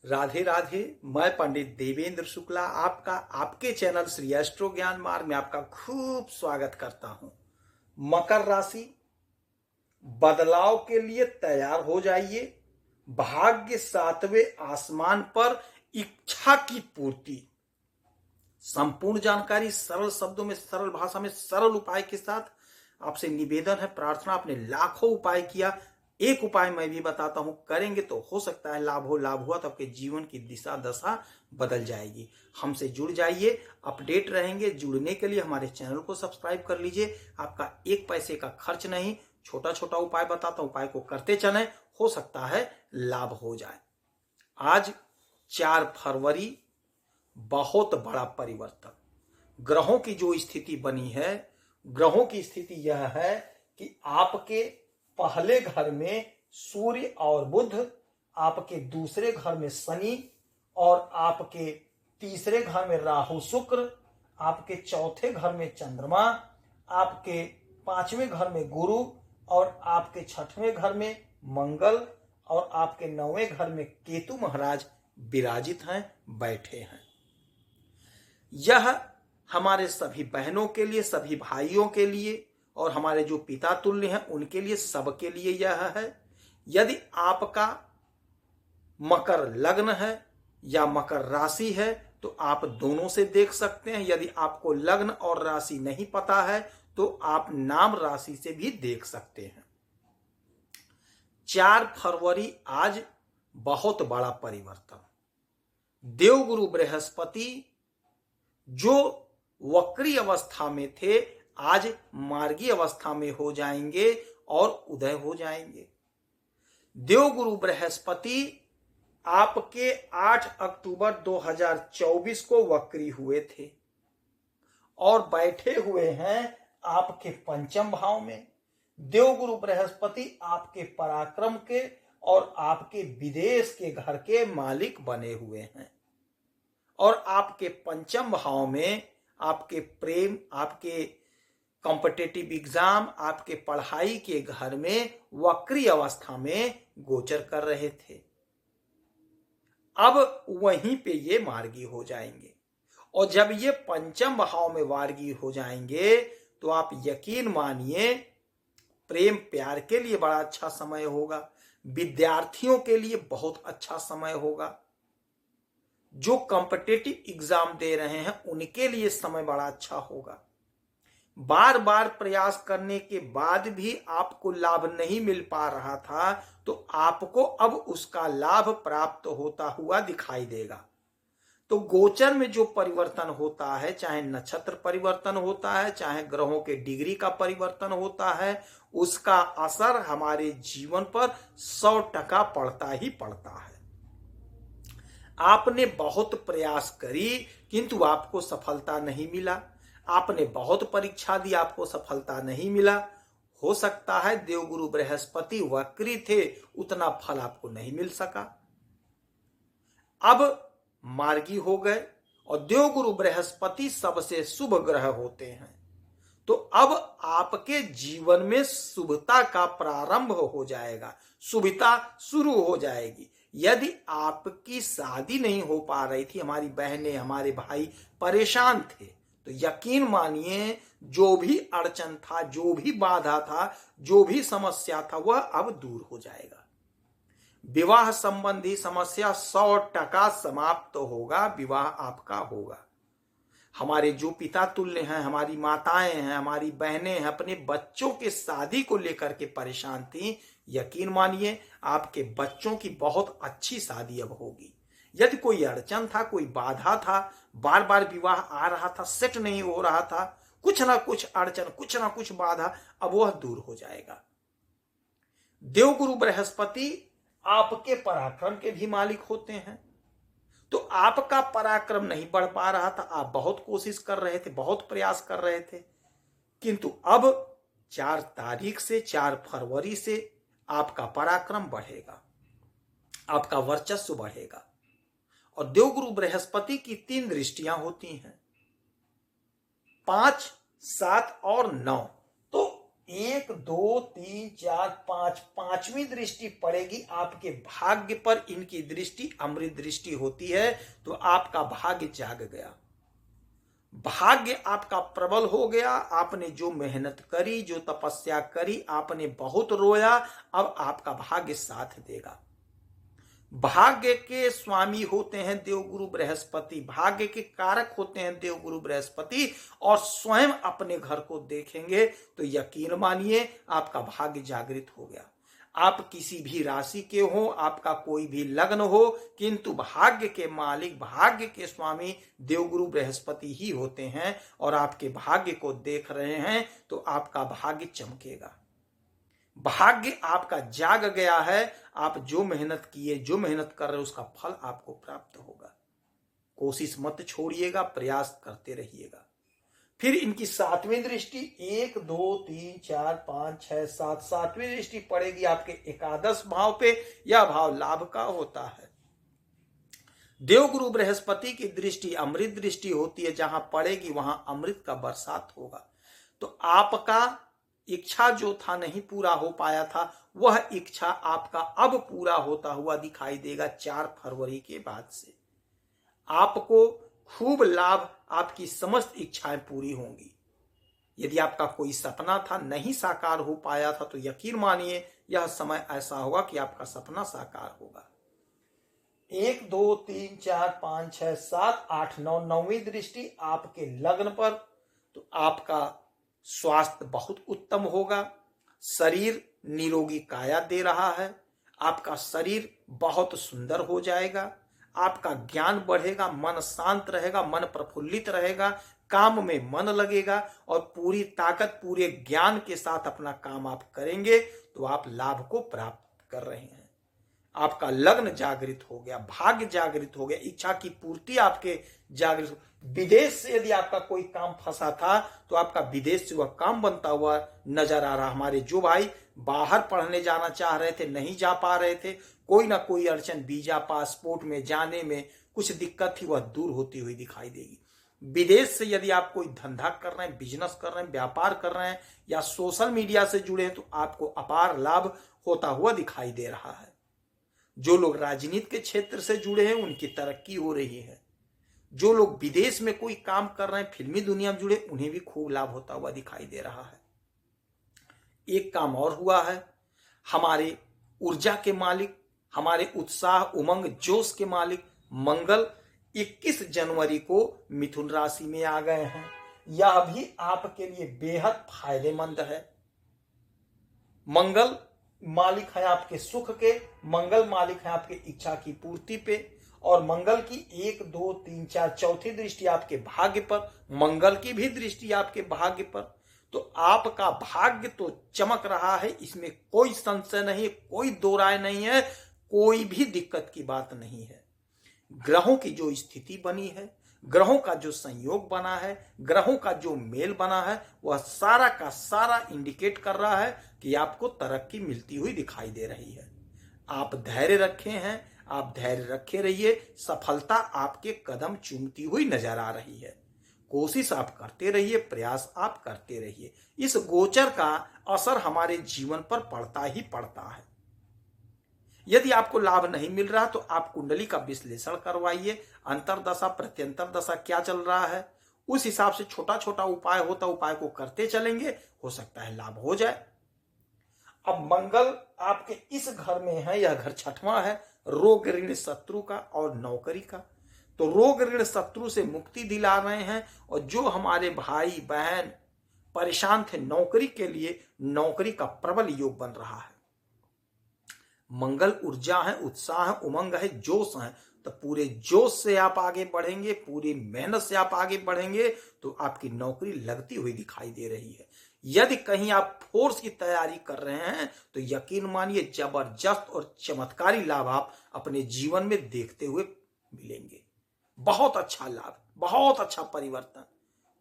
राधे राधे। मैं पंडित देवेंद्र शुक्ला आपका आपके चैनल श्री एस्ट्रो ज्ञान मार्ग में आपका खूब स्वागत करता हूं। मकर राशि, बदलाव के लिए तैयार हो जाइए। भाग्य सातवें आसमान पर, इच्छा की पूर्ति। संपूर्ण जानकारी सरल शब्दों में, सरल भाषा में, सरल उपाय के साथ आपसे निवेदन है, प्रार्थना। आपने लाखों उपाय किया, एक उपाय मैं भी बताता हूं, करेंगे तो हो सकता है लाभ हो। लाभ हुआ तो आपके जीवन की दिशा दशा बदल जाएगी। हमसे जुड़ जाइए, अपडेट रहेंगे। जुड़ने के लिए हमारे चैनल को सब्सक्राइब कर लीजिए। आपका एक पैसे का खर्च नहीं, छोटा छोटा उपाय बताता हूं, उपाय को करते चलें, हो सकता है लाभ हो जाए। आज 4 फरवरी, बहुत बड़ा परिवर्तन। ग्रहों की जो स्थिति बनी है, ग्रहों की स्थिति यह है कि आपके पहले घर में सूर्य और बुध, आपके दूसरे घर में शनि, और आपके तीसरे घर में राहु शुक्र, आपके चौथे घर में चंद्रमा, आपके पांचवें घर में गुरु, और आपके छठवें घर में मंगल, और आपके नौवें घर में केतु महाराज विराजित हैं, बैठे हैं। यह हमारे सभी बहनों के लिए, सभी भाइयों के लिए, और हमारे जो पिता तुल्य हैं उनके लिए, सबके लिए यह है। यदि आपका मकर लग्न है या मकर राशि है तो आप दोनों से देख सकते हैं। यदि आपको लग्न और राशि नहीं पता है तो आप नाम राशि से भी देख सकते हैं। 4 फरवरी आज बहुत बड़ा परिवर्तन। देवगुरु बृहस्पति जो वक्री अवस्था में थे, आज मार्गी अवस्था में हो जाएंगे और उदय हो जाएंगे। देवगुरु बृहस्पति आपके 8 अक्टूबर 2024 को वक्री हुए थे और बैठे हुए हैं आपके पंचम भाव में। देवगुरु बृहस्पति आपके पराक्रम के और आपके विदेश के घर के मालिक बने हुए हैं, और आपके पंचम भाव में आपके प्रेम, आपके कॉम्पिटिटिव एग्जाम, आपके पढ़ाई के घर में वक्री अवस्था में गोचर कर रहे थे। अब वहीं पे ये मार्गी हो जाएंगे, और जब ये पंचम भाव में मार्गी हो जाएंगे तो आप यकीन मानिए, प्रेम प्यार के लिए बड़ा अच्छा समय होगा। विद्यार्थियों के लिए बहुत अच्छा समय होगा। जो कॉम्पिटिटिव एग्जाम दे रहे हैं उनके लिए समय बड़ा अच्छा होगा। बार बार प्रयास करने के बाद भी आपको लाभ नहीं मिल पा रहा था तो आपको अब उसका लाभ प्राप्त होता हुआ दिखाई देगा। तो गोचर में जो परिवर्तन होता है, चाहे नक्षत्र परिवर्तन होता है, चाहे ग्रहों के डिग्री का परिवर्तन होता है, उसका असर हमारे जीवन पर 100% पड़ता ही पड़ता है। आपने बहुत प्रयास करी किंतु आपको सफलता नहीं मिला। आपने बहुत परीक्षा दी, आपको सफलता नहीं मिला। हो सकता है देवगुरु बृहस्पति वक्री थे, उतना फल आपको नहीं मिल सका। अब मार्गी हो गए, और देवगुरु बृहस्पति सबसे शुभ ग्रह होते हैं, तो अब आपके जीवन में शुभता का प्रारंभ हो जाएगा, शुभता शुरू हो जाएगी। यदि आपकी शादी नहीं हो पा रही थी, हमारी बहनें, हमारे भाई परेशान थे, तो यकीन मानिए जो भी अड़चन था, जो भी बाधा था, जो भी समस्या था, वह अब दूर हो जाएगा। विवाह संबंधी समस्या 100% समाप्त होगा, विवाह आपका होगा। हमारे जो पिता तुल्य हैं, हमारी माताएं हैं, हमारी बहनें हैं, अपने बच्चों के शादी को लेकर के परेशान थी, यकीन मानिए आपके बच्चों की बहुत अच्छी शादी अब होगी। यदि कोई अड़चन था, कोई बाधा था, बार बार विवाह आ रहा था, सेट नहीं हो रहा था, कुछ ना कुछ अड़चन, कुछ ना कुछ बाधा, अब वह दूर हो जाएगा। देवगुरु बृहस्पति आपके पराक्रम के भी मालिक होते हैं, तो आपका पराक्रम नहीं बढ़ पा रहा था। आप बहुत कोशिश कर रहे थे, बहुत प्रयास कर रहे थे, किंतु अब 4 तारीख से, 4 फरवरी से आपका पराक्रम बढ़ेगा, आपका वर्चस्व बढ़ेगा। और देवगुरु बृहस्पति की 3 दृष्टियां होती हैं, 5, 7 और 9। तो 1 2 3 4 5 पांचवी दृष्टि पड़ेगी आपके भाग्य पर। इनकी दृष्टि अमृत दृष्टि होती है, तो आपका भाग्य जाग गया, भाग्य आपका प्रबल हो गया। आपने जो मेहनत करी, जो तपस्या करी, आपने बहुत रोया, अब आपका भाग्य साथ देगा। भाग्य के स्वामी होते हैं देवगुरु बृहस्पति, भाग्य के कारक होते हैं देवगुरु बृहस्पति, और स्वयं अपने घर को देखेंगे तो यकीन मानिए आपका भाग्य जागृत हो गया। आप किसी भी राशि के हो, आपका कोई भी लग्न हो, किंतु भाग्य के मालिक, भाग्य के स्वामी देवगुरु बृहस्पति ही होते हैं, और आपके भाग्य को देख रहे हैं तो आपका भाग्य चमकेगा। भाग्य आपका जाग गया है। आप जो मेहनत किए, जो मेहनत कर रहे हो, उसका फल आपको प्राप्त होगा। कोशिश मत छोड़िएगा, प्रयास करते रहिएगा। फिर इनकी सातवीं दृष्टि 1 2 3 4 5 6 7 सातवीं दृष्टि पड़ेगी आपके एकादश भाव पे। यह भाव लाभ का होता है। देवगुरु बृहस्पति की दृष्टि अमृत दृष्टि होती है, जहां पड़ेगी वहां अमृत का बरसात होगा। तो आपका इच्छा जो था नहीं पूरा हो पाया था, वह इच्छा आपका अब पूरा होता हुआ दिखाई देगा 4 फरवरी के बाद से। आपको खूब लाभ, आपकी समस्त इच्छाएं पूरी होंगी। यदि आपका कोई सपना था नहीं साकार हो पाया था, तो यकीन मानिए यह समय ऐसा होगा कि आपका सपना साकार होगा। 1 2 3 4 5 6 7 8 9 नौवीं दृष्टि आपके लग्न पर, तो आपका स्वास्थ्य बहुत उत्तम होगा। शरीर निरोगी काया दे रहा है, आपका शरीर बहुत सुंदर हो जाएगा, आपका ज्ञान बढ़ेगा, मन शांत रहेगा, मन प्रफुल्लित रहेगा, काम में मन लगेगा, और पूरी ताकत, पूरे ज्ञान के साथ अपना काम आप करेंगे तो आप लाभ को प्राप्त कर रहे हैं। आपका लग्न जागृत हो गया, भाग्य जागृत हो गया, इच्छा की पूर्ति आपके जागृत। विदेश से यदि आपका कोई काम फंसा था, तो आपका विदेश से वह काम बनता हुआ नजर आ रहा। हमारे जो भाई बाहर पढ़ने जाना चाह रहे थे, नहीं जा पा रहे थे, कोई ना कोई अड़चन, वीजा पासपोर्ट में जाने में कुछ दिक्कत थी, वह दूर होती हुई दिखाई देगी। विदेश से यदि आप कोई धंधा कर रहे हैं, बिजनेस कर रहे हैं, व्यापार कर रहे हैं, या सोशल मीडिया से जुड़े हैं, तो आपको अपार लाभ होता हुआ दिखाई दे रहा है। जो लोग राजनीति के क्षेत्र से जुड़े हैं, उनकी तरक्की हो रही है। जो लोग विदेश में कोई काम कर रहे हैं, फिल्मी दुनिया में जुड़े, उन्हें भी खूब लाभ होता हुआ दिखाई दे रहा है। एक काम और हुआ है, हमारे ऊर्जा के मालिक, हमारे उत्साह, उमंग, जोश के मालिक मंगल 21 जनवरी को मिथुन राशि में आ गए हैं। यह भी आपके लिए बेहद फायदेमंद है। मंगल मालिक है आपके सुख के, मंगल मालिक है आपके इच्छा की पूर्ति पे, और मंगल की 1 2 3 4 चौथी दृष्टि आपके भाग्य पर, मंगल की भी दृष्टि आपके भाग्य पर। तो आपका भाग्य तो चमक रहा है, इसमें कोई संशय नहीं, कोई दो राय नहीं है, कोई भी दिक्कत की बात नहीं है। ग्रहों की जो स्थिति बनी है, ग्रहों का जो संयोग बना है, ग्रहों का जो मेल बना है, वह सारा का सारा इंडिकेट कर रहा है कि आपको तरक्की मिलती हुई दिखाई दे रही है। आप धैर्य रखे हैं, आप धैर्य रखे रहिए, सफलता आपके कदम चूमती हुई नजर आ रही है। कोशिश आप करते रहिए, प्रयास आप करते रहिए। इस गोचर का असर हमारे जीवन पर पड़ता ही पड़ता है। यदि आपको लाभ नहीं मिल रहा, तो आप कुंडली का विश्लेषण करवाइए, अंतरदशा प्रत्यंतर दशा क्या चल रहा है, उस हिसाब से छोटा छोटा उपाय होता, उपाय को करते चलेंगे, हो सकता है लाभ हो जाए। अब मंगल आपके इस घर में है, यह घर 6वां है, रोग ऋण शत्रु का और नौकरी का। तो रोग ऋण शत्रु से मुक्ति दिला रहे हैं, और जो हमारे भाई बहन परेशान थे नौकरी के लिए, नौकरी का प्रबल योग बन रहा है। मंगल ऊर्जा है, उत्साह है, उमंग है, जोश है, तो पूरे जोश से आप आगे बढ़ेंगे, पूरी मेहनत से आप आगे बढ़ेंगे, तो आपकी नौकरी लगती हुई दिखाई दे रही है। यदि कहीं आप फोर्स की तैयारी कर रहे हैं, तो यकीन मानिए जबरदस्त और चमत्कारी लाभ आप अपने जीवन में देखते हुए मिलेंगे। बहुत अच्छा लाभ, बहुत अच्छा परिवर्तन,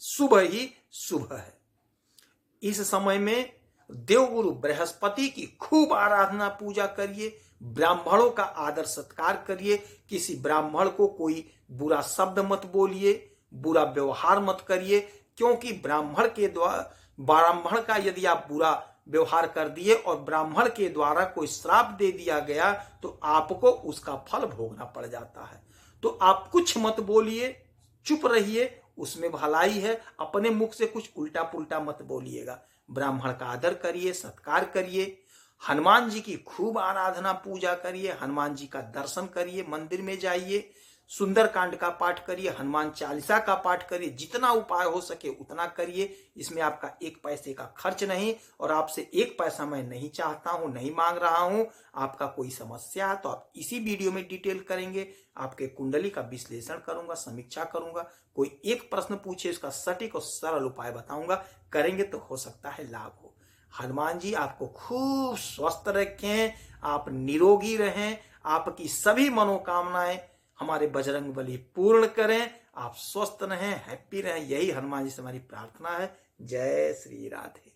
शुभ ही शुभ है। इस समय में देवगुरु बृहस्पति की खूब आराधना पूजा करिए, ब्राह्मणों का आदर सत्कार करिए, किसी ब्राह्मण को कोई बुरा शब्द मत बोलिए, बुरा व्यवहार मत करिए, क्योंकि ब्राह्मण के द्वारा ब्राह्मण का यदि आप बुरा व्यवहार कर दिए और ब्राह्मण के द्वारा कोई श्राप दे दिया गया तो आपको उसका फल भोगना पड़ जाता है। तो आप कुछ मत बोलिए, चुप रहिए, उसमें भलाई है। अपने मुख से कुछ उल्टा पुल्टा मत बोलिएगा। ब्राह्मण का आदर करिए, सत्कार करिए, हनुमान जी की खूब आराधना पूजा करिए, हनुमान जी का दर्शन करिए, मंदिर में जाइए, सुंदरकांड का पाठ करिए, हनुमान चालीसा का पाठ करिए, जितना उपाय हो सके उतना करिए। इसमें आपका एक पैसे का खर्च नहीं, और आपसे एक पैसा मैं नहीं चाहता हूं, नहीं मांग रहा हूं। आपका कोई समस्या है तो आप इसी वीडियो में डिटेल करेंगे, आपके कुंडली का विश्लेषण करूंगा, समीक्षा करूंगा। कोई एक प्रश्न पूछे, उसका सटीक और सरल उपाय बताऊंगा, करेंगे तो हो सकता है लाभ हो। हनुमान जी आपको खूब स्वस्थ रखें, आप निरोगी रहें, आपकी सभी मनोकामनाएं हमारे बजरंग बली पूर्ण करें, आप स्वस्थ रहें, हैप्पी रहें, यही हनुमान जी से हमारी प्रार्थना है। जय श्री राधे।